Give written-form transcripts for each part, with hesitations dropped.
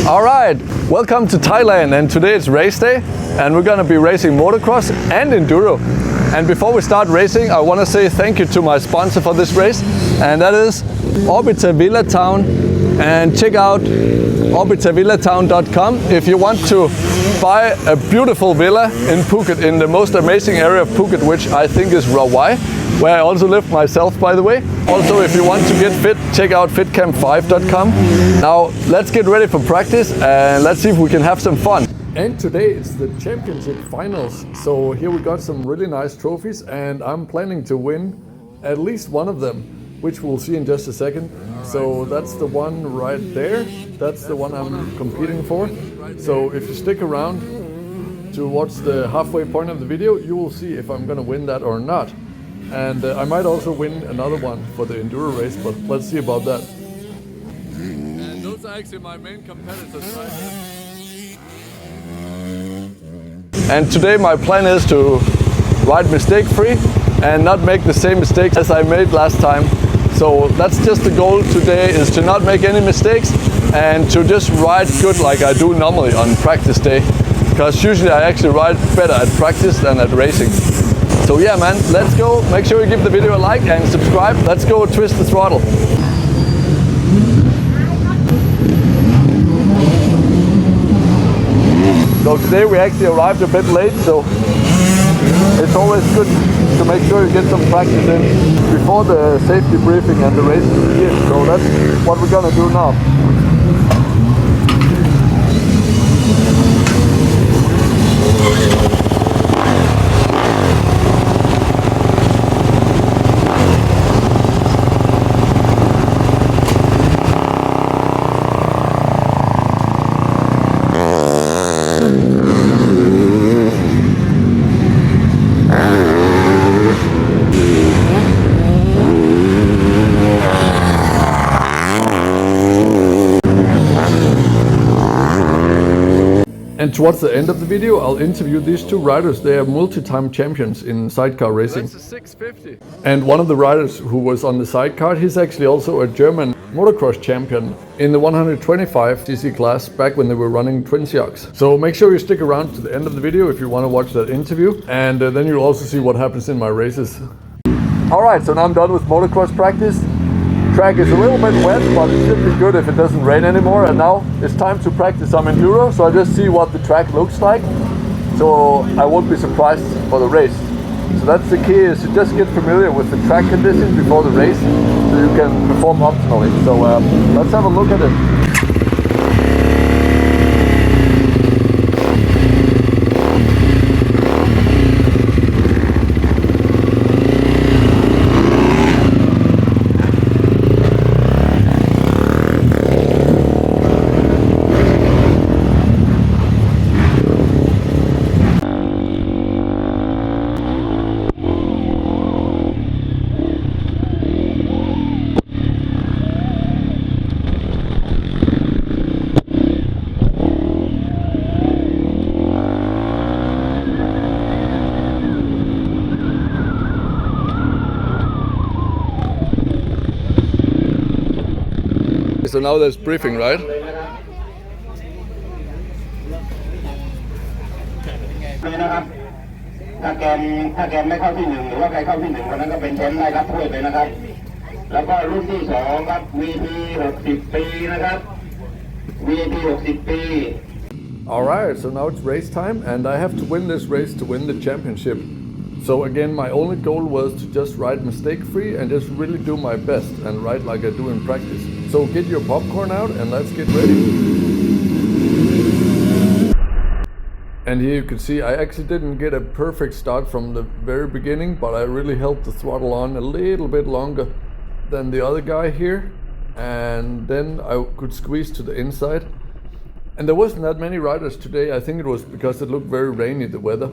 Alright, welcome to Thailand, and today it's race day and we're gonna be racing motocross and enduro. And before we start racing, I want to say thank you to my sponsor for this race, and that is Orbiter Villa Town. And check out orbitervillatown.com if you want to buy a beautiful villa in Phuket, in the most amazing area of Phuket, which I think is Rawai, where I also live myself, by the way. Also, if you want to get fit, check out fitcamp5.com. Now let's get ready for practice and let's see if we can have some fun. And today it's the championship finals, so here we got some really nice trophies, and I'm planning to win at least one of them, which we'll see in just a second. So that's the one right there. That's the one I'm competing for. So if you stick around to watch the halfway point of the video, you will see if I'm gonna win that or not. And I might also win another one for the enduro race, but let's see about that. And those are actually my main competitors right here. And today my plan is to ride mistake-free and not make the same mistakes as I made last time. So that's just the goal today, is to not make any mistakes and to just ride good like I do normally on practice day. Because usually I actually ride better at practice than at racing. So yeah man, let's go. Make sure you give the video a like and subscribe. Let's go twist the throttle. So today we actually arrived a bit late, so it's always good to make sure you get some practice in before the safety briefing and the race begins. So that's what we're gonna do now. And towards the end of the video, I'll interview these two riders. They are multi-time champions in sidecar racing. That's a 650. And one of the riders who was on the sidecar, he's actually also a German motocross champion in the 125cc class back when they were running twin shocks. So make sure you stick around to the end of the video if you want to watch that interview. And then you'll also see what happens in my races. Alright, so now I'm done with motocross practice. Track is a little bit wet, but it should be good if it doesn't rain anymore. And now it's time to practice some enduro, so I just see what the track looks like, so I won't be surprised for the race. So that's the key, is to just get familiar with the track conditions before the race, so you can perform optimally. So let's have a look at it. So now there's briefing, right? ถ้าแกมไม่เข้าที่หนึ่งหรือว่าใครเข้าที่หนึ่งคนนั้นก็เป็นแชมป์ได้รับถ้วยเลยนะครับแล้วก็รุ่นที่สองครับ VP 60 ปีนะครับ VP 60 ปี Alright, so now it's race time and I have to win this race to win the championship. So again, my only goal was to just ride mistake-free and just really do my best and ride like I do in practice. So get your popcorn out and let's get ready. And here you can see I actually didn't get a perfect start from the very beginning, but I really held the throttle on a little bit longer than the other guy here. And then I could squeeze to the inside. And there wasn't that many riders today. I think it was because it looked very rainy, the weather.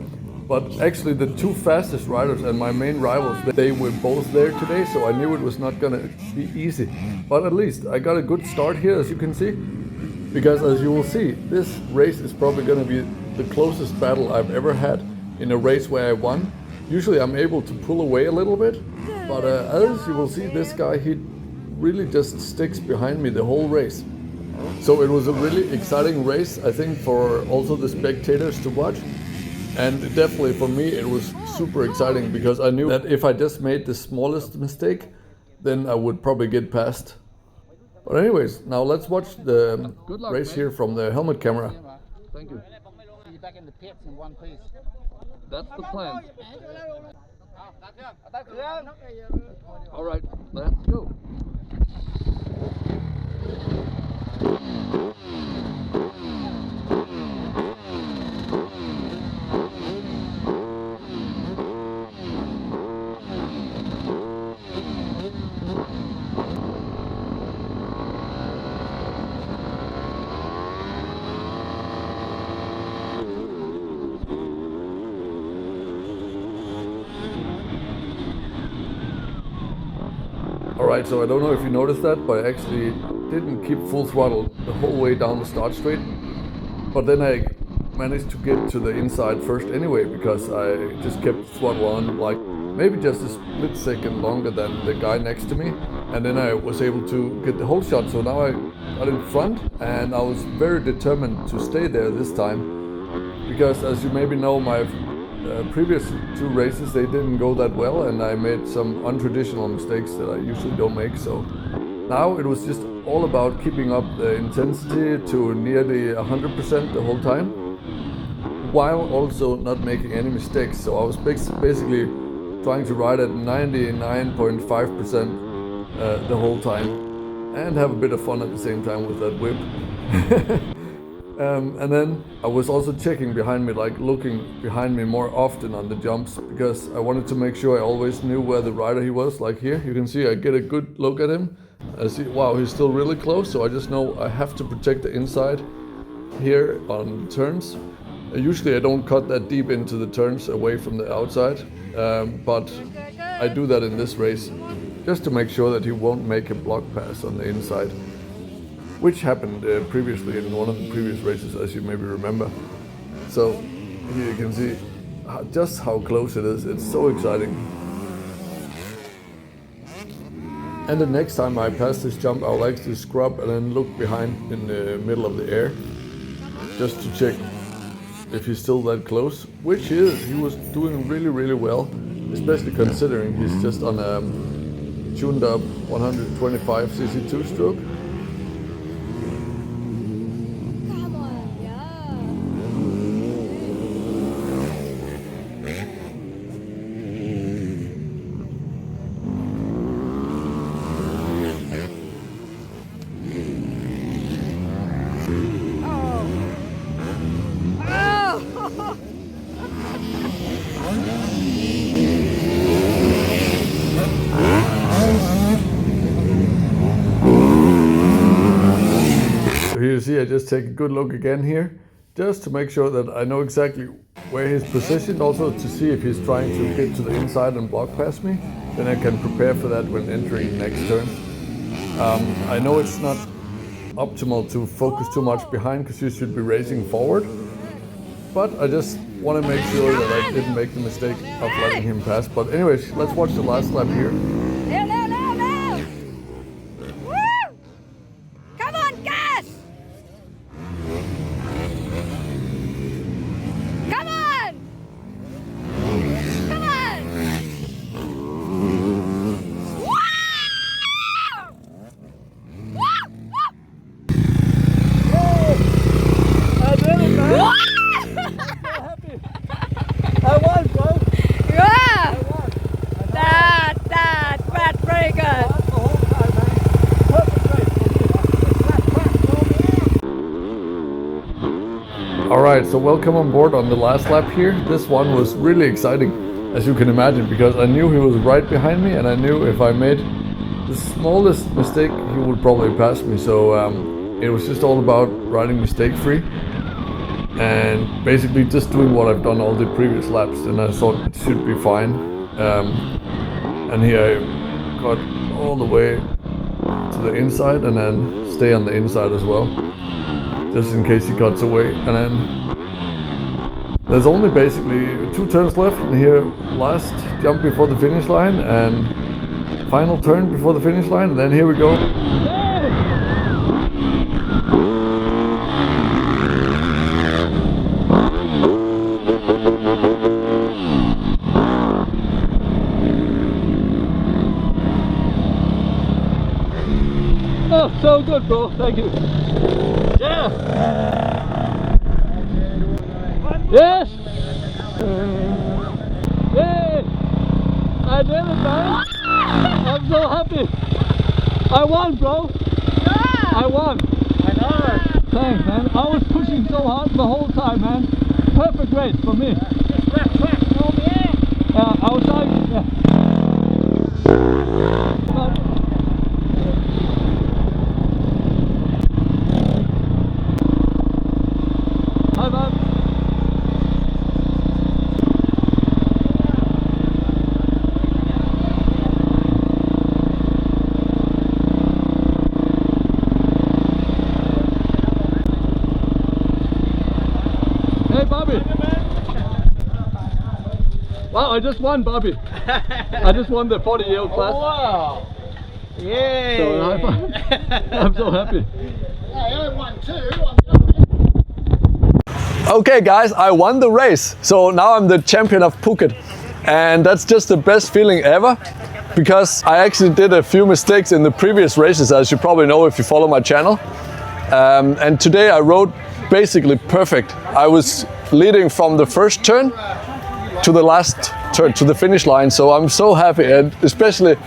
But actually the two fastest riders and my main rivals, they were both there today, so I knew it was not gonna be easy. But at least I got a good start here, as you can see. Because as you will see, this race is probably gonna be the closest battle I've ever had in a race where I won. Usually I'm able to pull away a little bit, but as you will see, this guy, he really just sticks behind me the whole race. So it was a really exciting race, I think, for also the spectators to watch. And definitely for me, it was super exciting because I knew that if I just made the smallest mistake, then I would probably get past. But anyways, now let's watch the race here from the helmet camera. Thank you. Be back in the pits in one piece. That's the plan. All right, let's go. Alright, so I don't know if you noticed that, but I actually didn't keep full throttle the whole way down the start straight. But then I managed to get to the inside first anyway, because I just kept throttle on like maybe just a split second longer than the guy next to me. And then I was able to get the whole shot, so now I got in front and I was very determined to stay there this time. Because as you maybe know, my previous two races, they didn't go that well and I made some untraditional mistakes that I usually don't make. So now it was just all about keeping up the intensity to nearly 100% the whole time, while also not making any mistakes. So I was basically trying to ride at 99.5% the whole time and have a bit of fun at the same time with that whip. And then I was also checking behind me, like looking behind me more often on the jumps, because I wanted to make sure I always knew where the rider he was. Like here, you can see I get a good look at him. I see, wow, he's still really close, so I just know I have to protect the inside here on turns. Usually I don't cut that deep into the turns away from the outside, but I do that in this race just to make sure that he won't make a block pass on the inside, which happened previously in one of the previous races, as you maybe remember. So here you can see just how close it is. It's so exciting. And the next time I pass this jump, I would like to scrub and then look behind in the middle of the air, just to check if he's still that close, which he is. He was doing really, really well, especially considering he's just on a tuned up 125cc two-stroke. Here you see I just take a good look again here, just to make sure that I know exactly where he's positioned, also to see if he's trying to get to the inside and block past me. Then I can prepare for that when entering the next turn. I know it's not optimal to focus too much behind because you should be racing forward, but I just want to make sure that I didn't make the mistake of letting him pass. But anyways, let's watch the last lap here. Alright, so welcome on board on the last lap here. This one was really exciting, as you can imagine, because I knew he was right behind me and I knew if I made the smallest mistake he would probably pass me. So it was just all about riding mistake free and basically just doing what I've done all the previous laps, and I thought it should be fine. And here I got all the way to the inside and then stay on the inside as well, just in case he cuts away. And then there's only basically 2 turns left, and here last jump before the finish line and final turn before the finish line, and then here we go. good, bro. Thank you. Yeah. Yes. Yay! I did it, man. I'm so happy. I won, bro. I won. I know. Thanks, man. I was pushing so hard the whole time, man. Perfect race for me. I was driving. Yeah. Hi, man. Hey, Bobby. Wow, I just won, Bobby. I just won the 40-year-old class. Oh, wow. Yay. So, I'm so happy. I won too. Okay guys, I won the race. So now I'm the champion of Phuket. And that's just the best feeling ever. Because I actually did a few mistakes in the previous races, as you probably know if you follow my channel. And today I rode basically perfect. I was leading from the first turn to the last turn, to the finish line. So I'm so happy, and especially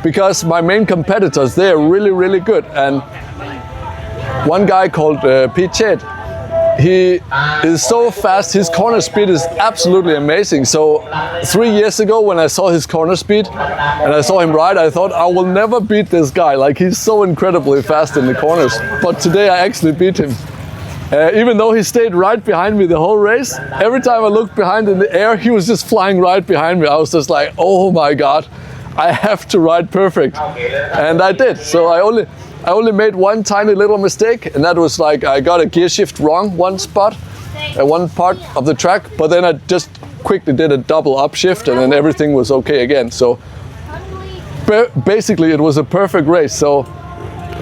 because my main competitors, they are really, really good. And one guy called Phuket, he is so fast, his corner speed is absolutely amazing. So 3 years ago when I saw his corner speed and I saw him ride, I thought I will never beat this guy. Like, he's so incredibly fast in the corners. But today I actually beat him. Even though he stayed right behind me the whole race, every time I looked behind in the air, he was just flying right behind me. I was just like, oh my God, I have to ride perfect. And I did. So I only made one tiny little mistake, and that was like I got a gear shift wrong one spot, one part of the track, but then I just quickly did a double upshift and then everything was okay again. So basically it was a perfect race. So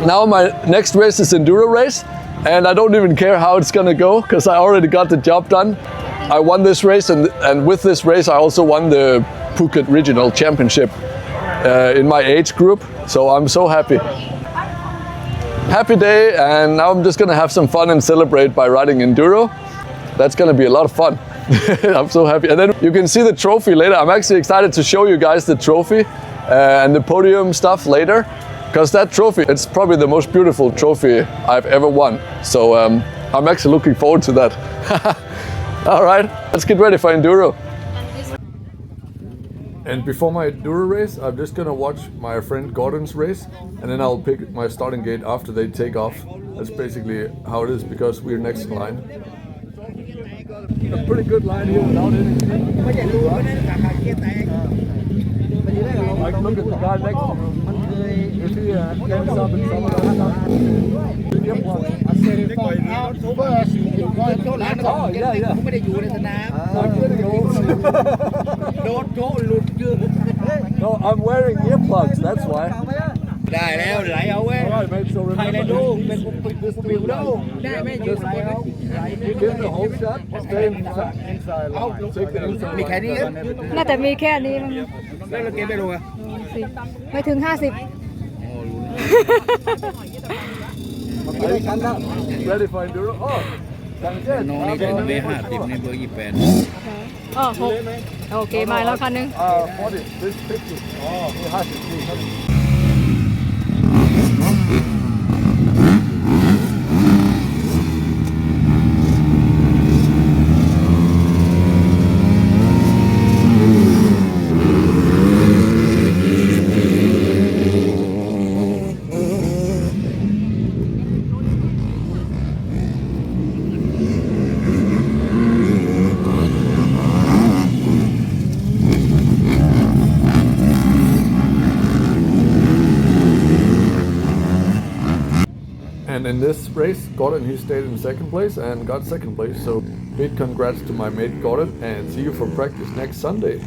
now my next race is enduro race, and I don't even care how it's gonna go because I already got the job done. I won this race, and with this race I also won the Phuket Regional Championship in my age group. So I'm so happy. Happy day, and now I'm just gonna have some fun and celebrate by riding enduro. That's gonna be a lot of fun. I'm so happy. And then you can see the trophy later. I'm actually excited to show you guys the trophy and the podium stuff later, because that trophy, it's probably the most beautiful trophy I've ever won. So I'm actually looking forward to that. All right, let's get ready for enduro. And before my enduro race, I'm just gonna watch my friend Gordon's race, and then I'll pick my starting gate after they take off. That's basically how it is, because we're next in line. A pretty good line here without anything. Like, look at the guy next to you. Is he games up in some of that stuff? Oh, yeah, yeah. No, I'm wearing earplugs, that's why. Alright, mate, so remember, just give the whole shot, stay inside. Take the inside. มีแค่นี้น่าจะมีแค่นี้มั้ง แล้วเราเก็บไปดูอ่ะ ไม่ถึง 50 Ready for enduro? Oh, thank you. น้องนี่เป็นเบอร์50นี่เบอร์28 อ๋อ6โอเคมาแล้วคันนึง 40, this 50. Oh, 50. And in this race, Gordon, he stayed in second place and got second place. So big congrats to my mate Gordon, and see you for practice next Sunday.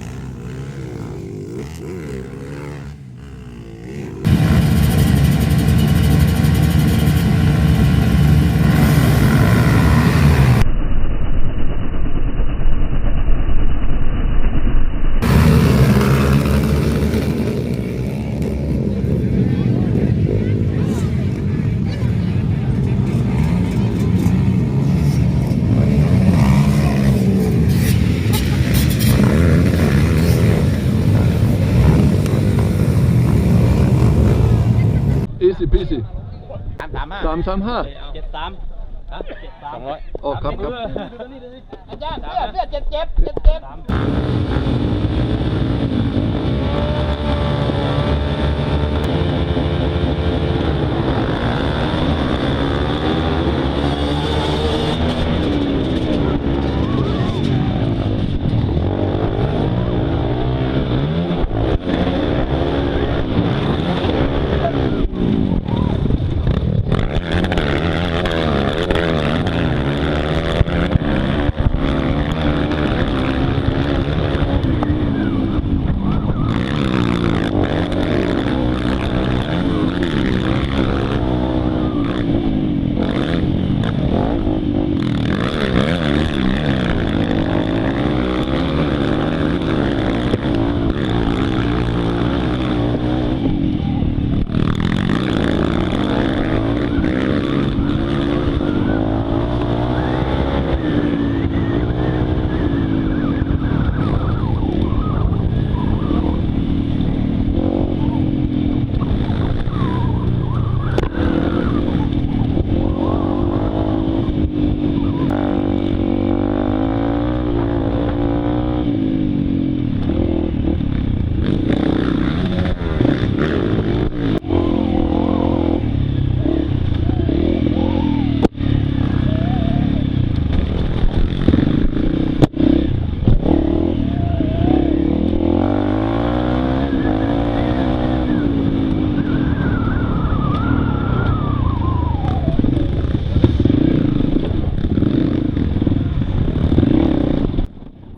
335 73ครับ200 โอ้ครับครับ อาจารย์เสื้อเจ็บ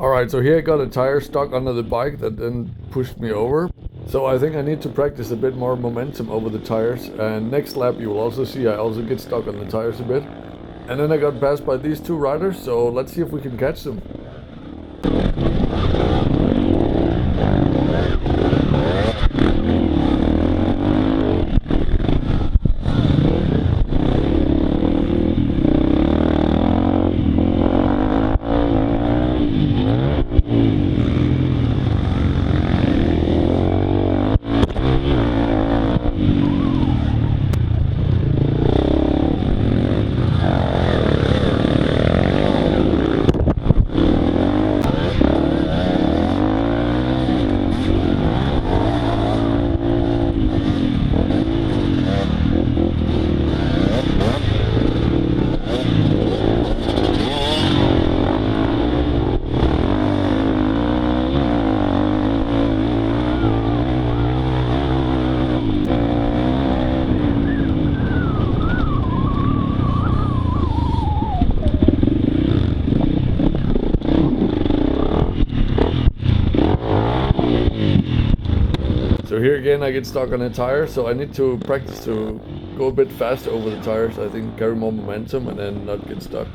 Alright, so here I got a tire stuck under the bike that then pushed me over. So I think I need to practice a bit more momentum over the tires. And next lap you will also see I also get stuck on the tires a bit. And then I got passed by these two riders, so let's see if we can catch them. So here again I get stuck on a tire, so I need to practice to go a bit faster over the tires. I think carry more momentum and then not get stuck.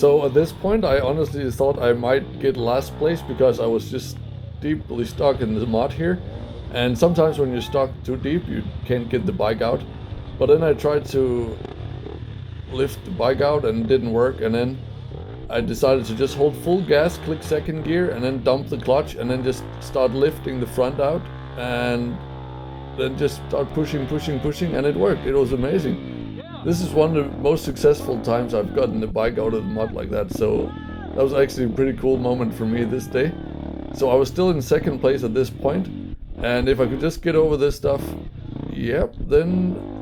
So at this point I honestly thought I might get last place because I was just deeply stuck in the mud here, and sometimes when you're stuck too deep you can't get the bike out. But then I tried to lift the bike out and it didn't work, and then I decided to just hold full gas, click second gear, and then dump the clutch and then just start lifting the front out and then just start pushing, and it worked. It was amazing. This is one of the most successful times I've gotten the bike out of the mud like that, so that was actually a pretty cool moment for me this day. So I was still in second place at this point, and if I could just get over this stuff, yep, then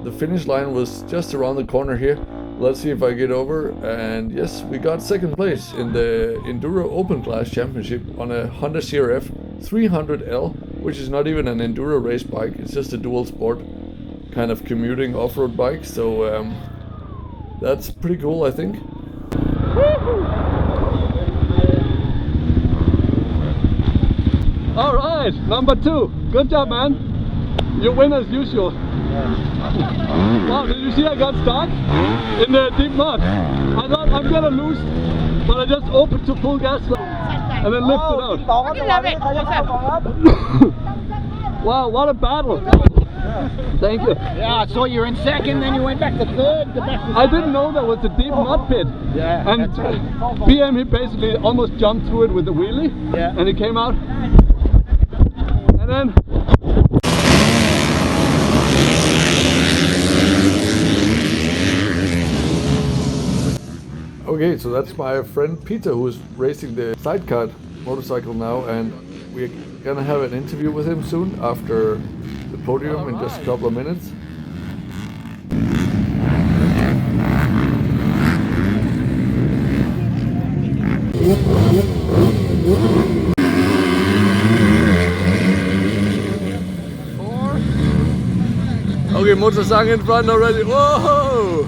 the finish line was just around the corner here. Let's see if I get over, and yes, we got second place in the Enduro Open Class Championship on a Honda CRF 300L which is not even an enduro race bike. It's just a dual sport kind of commuting off-road bike. So that's pretty cool, I think. All right, number 2. Good job, man. You win as usual. Wow, did you see I got stuck in the deep mud? I thought I'm gonna lose, but I just opened to full gas and then lifted out. Wow, what a battle. Thank you. Yeah, I saw you were in second, then you went back to third. I didn't know there was a deep mud pit. Yeah, and BM, he basically almost jumped through it with a wheelie. Yeah. And he came out. And then okay, so that's my friend Peter, who's racing the sidecar motorcycle now, and we're gonna have an interview with him soon after the podium in just a couple of minutes. Okay, Motorsang in front already. Whoa!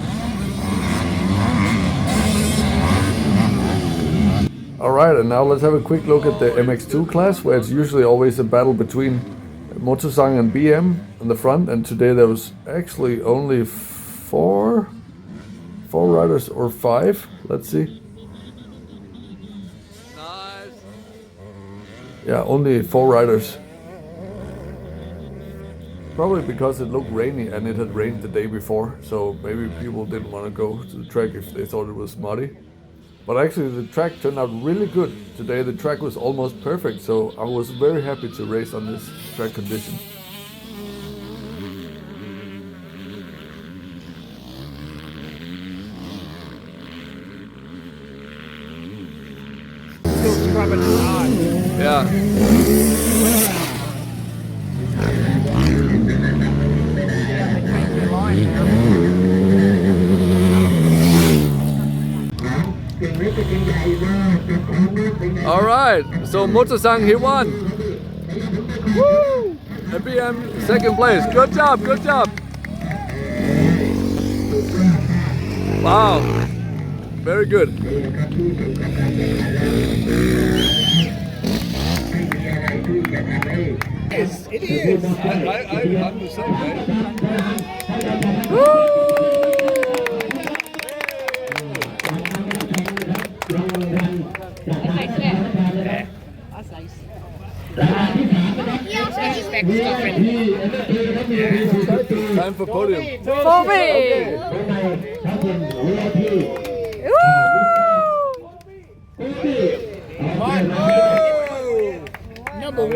Alright, and now let's have a quick look at the MX2 class, where it's usually always a battle between Motorsang and BM in the front, and today there was actually only four riders, or 5. Let's see. Nice. Yeah, only 4 riders. Probably because it looked rainy and it had rained the day before, so maybe people didn't want to go to the track if they thought it was muddy. But actually the track turned out really good. Today the track was almost perfect, so I was very happy to race on this track condition. Yeah. All right, so Motorsang, he won. Woo! And BM second place. Good job, good job. Wow, very good. Yes, it is. I'm the same, right? Woo! Time for podium. Toby! Okay. Number 1.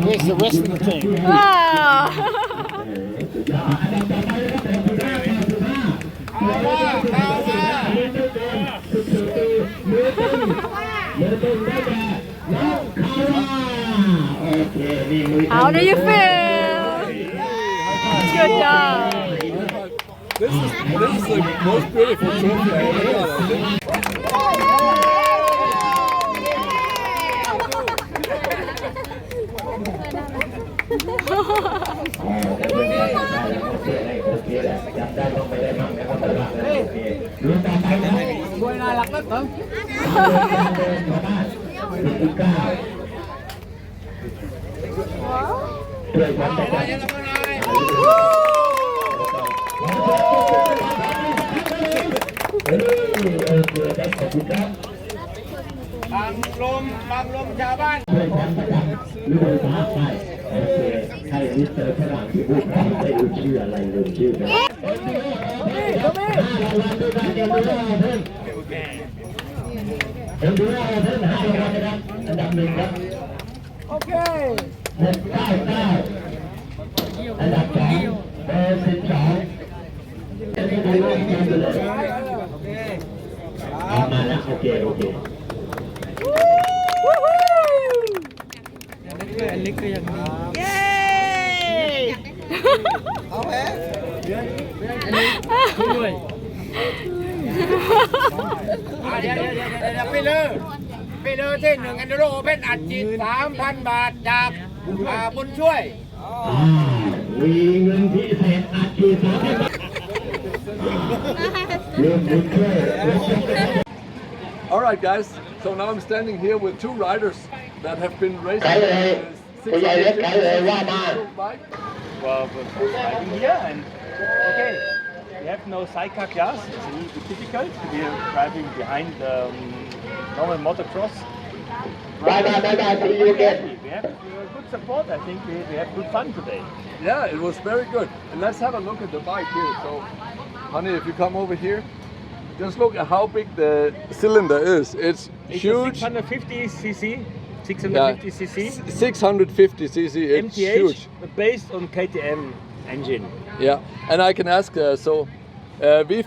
Where's the rest of the team? How do you feel? Good job. This is the most beautiful trophy I ever got, I think.บางลมชาวบ้าน ใครมิสเตอร์ฝรั่งที่พูดไม่ได้รู้ชื่ออะไรเลยชื่อนะเอ็นดูว่าเพิ่ม5 รางวัลนะครับอันดับ 1 ครับโอเค699อันดับ 2 เบอร์ 12จะได้ดูว่าเงินเลยเอามาแล้วโอเคเล็กก็ยังดีเย้เอาแพ้ ยวไปเลยที่1 Enduro Open อัดฉีด 3,000 บาทจากบุญช่วย มีเงินพิเศษอัดฉีดเรื่องบุญช่วย Alright guys, so now I'm standing here with two riders that have been racing Cái này, bây giờ hết cái này qua mà. bike. Well, we're riding here and okay, we have no sidecar class. It's a little bit difficult. We are driving behind normal motocross. Bye bye, see you again. We have good support. I think we have good fun today. Yeah, it was very good. And let's have a look at the bike here. So, honey, if you come over here, just look at how big the cylinder is. It's It's huge. a 650 cc. 650 cc. 650 cc. It's MTH huge. based on KTM engine. Yeah, and I can ask, wie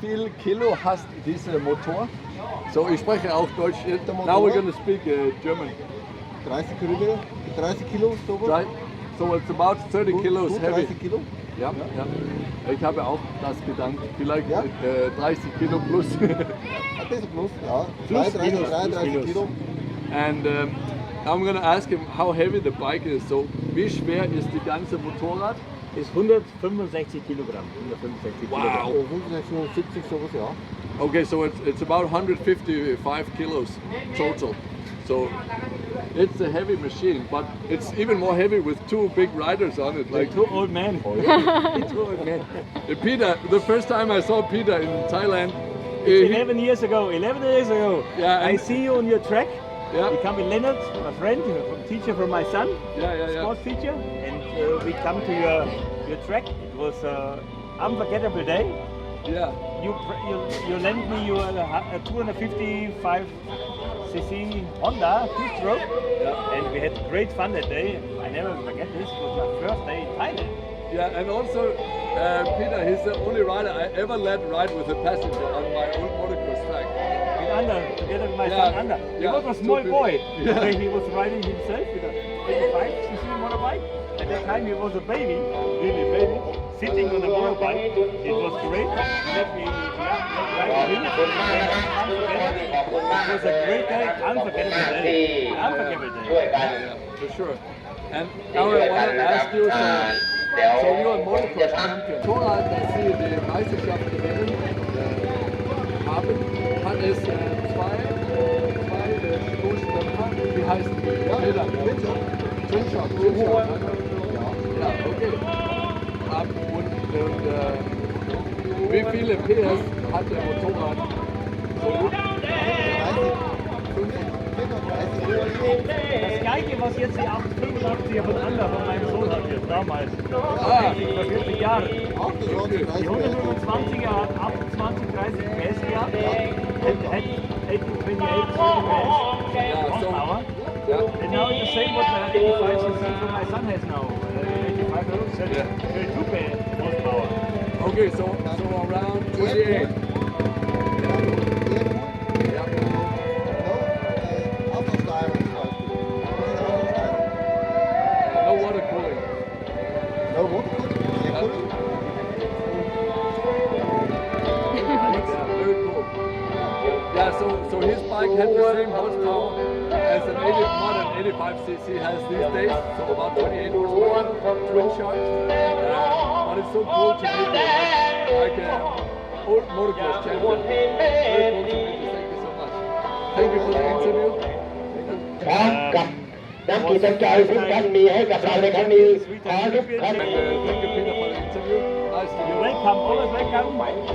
viel Kilo hast diese Motor? So, ich spreche auch Deutsch. Now we're going to speak German. 30 Kilo, sowas? Right? So it's about 30 kilos Gut, heavy. 30 Kilo? Ja, ja. Ich habe auch das gedacht. Vielleicht Ja. 30 Kilo plus. Ein bisschen plus, ja. Plus, 32, minus, 33 plus, Kilo. And I'm going to ask him how heavy the bike is. So, wie schwer ist die ganze Motorrad? Ist 165 Kilogramm. 165 Wow. Kilogramm. So 176, sowas, ja. Okay, so it's about 155 kilos total. So it's a heavy machine, but it's even more heavy with two big riders on it. Like Two old men. Two old men. Peter, the first time I saw Peter in Thailand, 11 years ago. 11 years ago. Yeah, I and- see you on your track. Yeah. We come with Leonard, my friend, teacher from my son, yeah. sports teacher, and we come to your track. It was an unforgettable day. Yeah. You lent me your 255 cc Honda two-stroke, and we had great fun that day. I never forget this. It was my first day in Thailand. Yeah, and also Peter, he's the only rider I ever let ride with a passenger on my own motocross track. With Ander, together with my Yeah, son Ander. He yeah, was a two small people. boy. Yeah. So he was riding himself with a 85 cc motorbike. At that time he was a baby, really baby, sitting on a motorbike. It was great. He let me ride with him. It was a great day, unforgettable day. Unforgettable ช่วย day. กัน Yeah, for sure. And now I want to ask you, so you're a motocross champion. Torrad, dass Sie die Meisterschaft gewinnen, haben, hat es zwei Stoßdämpfer, wie heißt die? Federn. Twin-Shock. Ja, okay. Und wie viele PS hat der Motorrad? So, Das gleiche, was jetzt die 885 von Ander, von meinem Sohn hat jetzt damals. Vor 40 Jahren. Auch das war die 30 Die 125er hat 28, 30 PS gehabt. Had 1828 horsepower. yeah. And now it's the same what the 85 cc from my son has now. 85 32 horsepower. Okay, so around 28. No water cooling. Yeah, very cool. Yeah, so his bike had the same horsepower as an modern 85cc has these days, so about 28 horsepower, twin shock. But it's so cool to meet like an old motocross champion. Very cool to meet you. Thank you so much. Thank you for the interview. ครับกับนักกีฬาใจที่ท่านมีให้กับเราในครั้งนี้ขอทุกท่าน And thank you, Peter, for the interview. Nice to You're meet you. welcome, always welcome.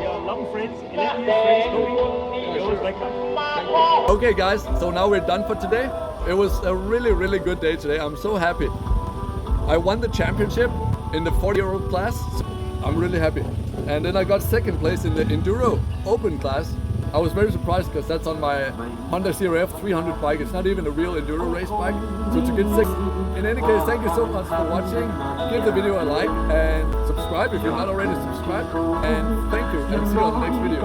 You're long friends, 11 years friends, Toby. You're always welcome. Okay guys, so now we're done for today. It was a really good day today. I'm so happy. I won the championship in the 40-year-old class. So I'm really happy. And then I got second place in the Enduro Open class. I was very surprised because that's on my Honda CRF 300 bike. It's not even a real Enduro race bike. So to get sixth. In any case, thank you so much for watching. Give the video a like and subscribe if you're not already subscribed. And thank you and see you on the next video.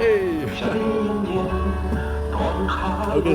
Hey! Okay.